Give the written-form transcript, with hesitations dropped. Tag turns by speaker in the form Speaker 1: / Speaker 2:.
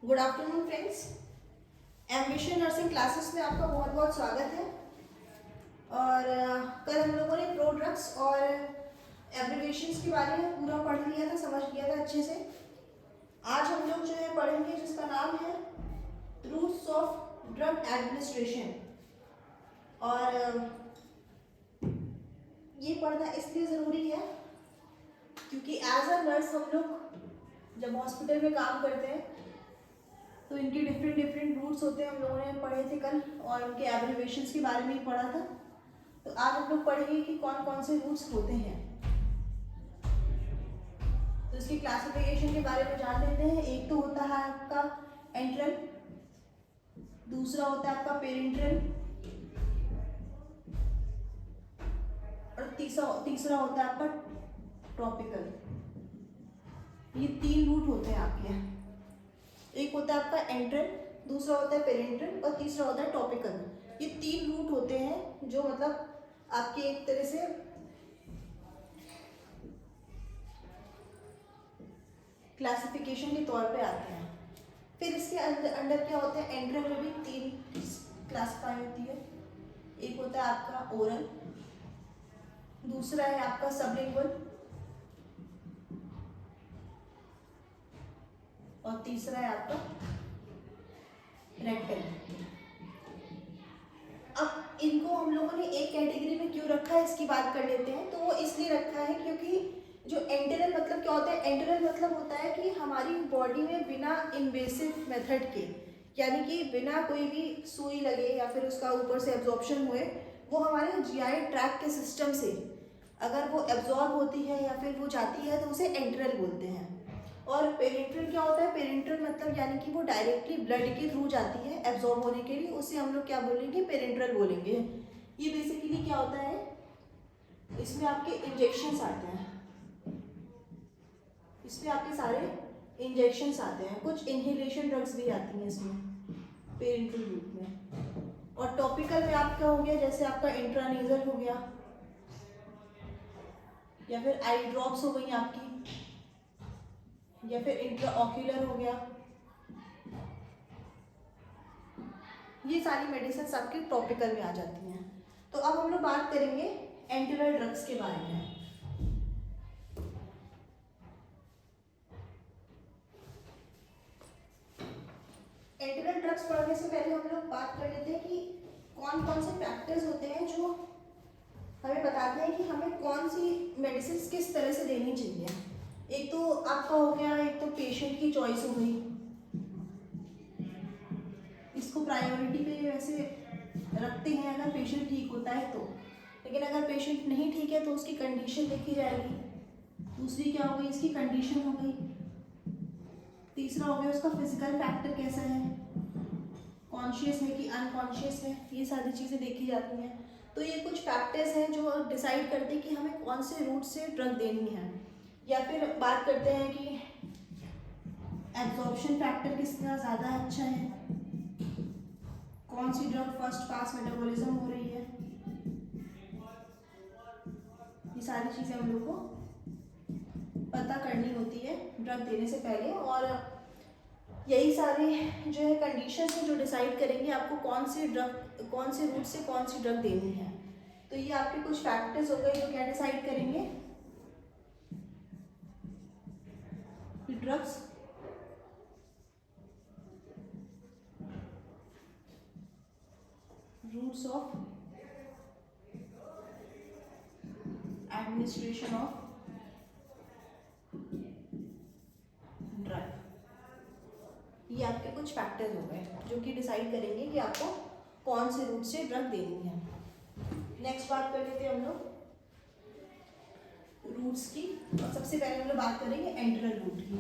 Speaker 1: Good afternoon friends. Ambition nursing classes में आपका बहुत बहुत स्वागत है। और कल हम लोगों ने प्रोड्रग्स और एब्रिविएशंस के बारे में पूरा पढ़ लिया था, समझ लिया था अच्छे से। आज हम लोग जो है पढ़ेंगे जिसका नाम है रूट्स ऑफ ड्रग एडमिनिस्ट्रेशन। और ये पढ़ना इसलिए ज़रूरी है क्योंकि एज अ नर्स हम लोग जब हॉस्पिटल में काम करते हैं तो इनके डिफरेंट रूट्स होते हैं, हम लोगों ने पढ़े थे कल, और उनके एब्रिविएशंस के बारे में ही पढ़ा था। तो आज हम लोग पढ़ेंगे कि कौन कौन से रूट्स होते हैं। तो इसकी क्लासिफिकेशन के बारे में जान लेते हैं। एक तो होता है आपका एंट्रल, दूसरा होता है आपका पेरेंट्रल, और तीसरा होता है आपका ट्रॉपिकल। ये 3 रूट होते हैं आपके यहाँ। एक होता है आपका एंट्रल, दूसरा होता है पेरेंट्रल और तीसरा होता है टॉपिकल। ये 3 रूट होते हैं जो मतलब आपके एक तरह से क्लासिफिकेशन के तौर पे आते हैं। फिर इसके अंदर क्या होता है, एंट्रल में भी 3 क्लासिफाई होती है। एक होता है आपका ओरल, दूसरा है आपका सबलिंगुअल और तीसरा है आपका रेक्टल। अब इनको हम लोगों ने एक कैटेगरी में क्यों रखा है इसकी बात कर लेते हैं। तो वो इसलिए रखा है क्योंकि जो एंटेरल मतलब क्या होता है, एंटेरल मतलब होता है कि हमारी बॉडी में बिना इन्वेसिव मेथड के, यानी कि बिना कोई भी सुई लगे या फिर उसका ऊपर से एब्जॉर्प्शन हुए, वो हमारे जीआई ट्रैक्ट के सिस्टम से अगर वो एब्जॉर्ब होती है या फिर वो जाती है तो उसे एंटेरल बोलते हैं। और पेरेंट्रल क्या होता है, पेरेंट्रल मतलब यानी कि वो डायरेक्टली ब्लड के थ्रू जाती है एब्जॉर्ब होने के लिए, उसे हम लोग क्या बोलेंगे, पेरेंट्रल बोलेंगे। ये बेसिकली क्या होता है, इसमें आपके इंजेक्शंस आते हैं, इसमें आपके सारे इंजेक्शंस आते हैं, कुछ इनहेलेशन ड्रग्स भी आती हैं इसमें पेरेंट्रल रूट में। और टॉपिकल में आपका हो गया जैसे आपका इंट्रानेजल हो गया या फिर आई ड्रॉप्स हो गई आपकी, या फिर इंट्राऑक्यूलर हो गया। ये सारी मेडिसिन आपके टॉपिकल में आ जाती हैं। तो अब हम लोग बात करेंगे एंटेरल ड्रग्स के बारे में। एंटेरल ड्रग्स पढ़ने से पहले हम लोग बात कर लेते हैं कि कौन कौन से फैक्टर्स होते हैं जो हमें बताते हैं कि हमें कौन सी मेडिसिन किस तरह से देनी चाहिए। एक तो आपका हो गया, एक तो पेशेंट की चॉइस हो गई, इसको प्रायोरिटी पे वैसे रखते हैं अगर पेशेंट ठीक होता है तो, लेकिन अगर पेशेंट नहीं ठीक है तो उसकी कंडीशन देखी जाएगी। दूसरी क्या हो गई, इसकी कंडीशन हो गई। तीसरा हो गया उसका फिजिकल फैक्टर कैसा है, कॉन्शियस है कि अनकॉन्शियस है, ये सारी चीज़ें देखी जाती हैं। तो ये कुछ फैक्टर्स हैं जो डिसाइड करते हैं कि हमें कौन से रूट से ड्रग देनी है। या फिर बात करते हैं कि एब्जॉर्प्शन फैक्टर किसका ज़्यादा अच्छा है, कौन सी ड्रग फर्स्ट पास मेटाबॉलिज्म हो रही है। ये सारी चीज़ें हम लोग को पता करनी होती है ड्रग देने से पहले। और यही सारे जो है कंडीशंस हैं जो डिसाइड करेंगे आपको कौन सी ड्रग, कौन से रूट से कौन सी ड्रग देनी है। तो ये आपके कुछ फैक्टर्स हो गए जो क्या डिसाइड करेंगे कि drugs routes of administration of drug. ये आपके कुछ फैक्टर्स हो गए जो कि डिसाइड करेंगे कि आपको कौन से रूट से ड्रग देनी है। नेक्स्ट बात कर लेते हैं हम लोग रूट्स की। और सबसे पहले हम लोग बात करेंगे एंटेरल रूट की।